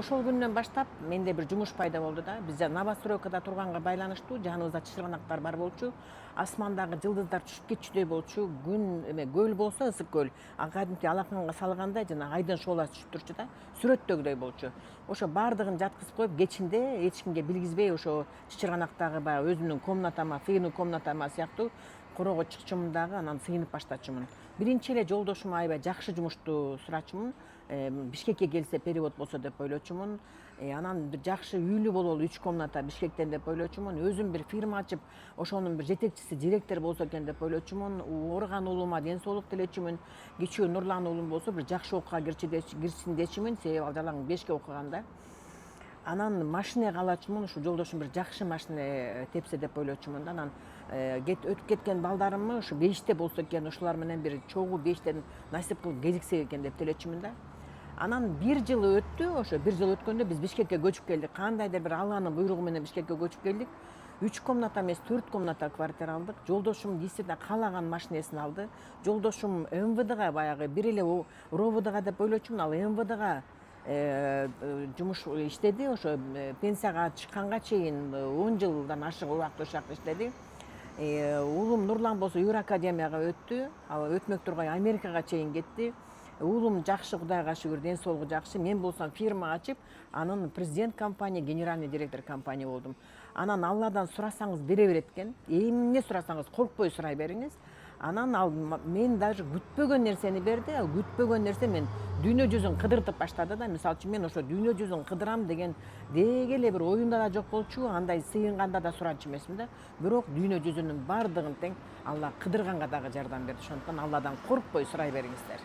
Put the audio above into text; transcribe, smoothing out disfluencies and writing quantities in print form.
Ошол күндөн баштап менде бир жумуш пайда болду да. Биз новостройкада турганга байланыштуу, жаныбызда чычырганактар бар болчу. Асмандагы жылдыздар түшүп кетчүдөй болчу. Күн эме көл болсо ысык көл, кадимки алаканга салгандай жана айдын шооласы түшүп турчу да. Сүрөттөгүдөй болчу. Ошо баардыгын жаткызып коюп, кечинде эч кимге билгизбей ошо чычырганактагы баягы өзүмдүн комнатама, сыйынуу комнатама сыяктуу корого чыкчумун дагы, анан сыйынып баштачумун. Биринчи эле жолдошума аябай жакшы жумушту сурачумун. Бишкекке келсе перевод болсо деп ойлочумун. Анан бир жакшы үйлүү бололу 3 комната Бишкектен деп ойлочумун. Өзүм бир фирма ачып, ошонун бир жетекчиси, директор болсо экен деп ойлочумун. Ооруган уулума ден соолук тилечүмүн. Кичүү Нурлан уулум болсо бир жакшы окууга кирсин дечүмүн. Себеби ал жалаң 5ке окуган да. Анан машина каалачумун, ушу жолдошум бир жакшы машина тепсе деп ойлочумун да. Анан өтүп кеткен балдарымы ушу 5те болсо экен, ушулар менен бир чогуу 5тен насип кылып кезиксе экен деп тилечүмүн да. Анан 1 жыл өттү. Ошо 1 жыл өткөндө биз Бишкекке көчүп келдик. Кандайдыр бир Алланын буйругу менен Бишкекке көчүп келдик. 3 комната эмес, 4 комната квартира алдык. Жолдошум действительно каалаган машинесин алды. Жолдошум МВДга баягы бир эле РОВДга деп ойлочумун, ал МВДга жумуш иштеди. Ошо пенсияга чыкканга чейин 10 жылдан ашык убакыт ошол жакта иштеди. Уулум Нурлан болсо Юракадемияга өттү. Ал өтмөк тургай Америкага чейин кетти. Уулум жакшы, Кудайга шүгүр, ден соолугу жакшы. Мен болсом фирма ачып, анын президент компания, генеральный директор компания болдум. Анан Алладан сурасаңыз бере берет экен. Эмне сурасаңыз коркпой сурай бериңиз. Анан ал мен даже күтпөгөн нерсени берди. Ал күтпөгөн нерсе мен дүйнө жүзүн кыдыртып баштады да. Мисалы үчүн мен ошо дүйнө жүзүн кыдырам деген деги эле бир оюмда да жок болчу. Андай сыйынганда да суранчу эмесмин да. Бирок дүйнө жүзүнүн бардыгын тең Алла кыдырганга дагы жардам берди. Ошондуктан Алладан коркпой сурай бериңиздер.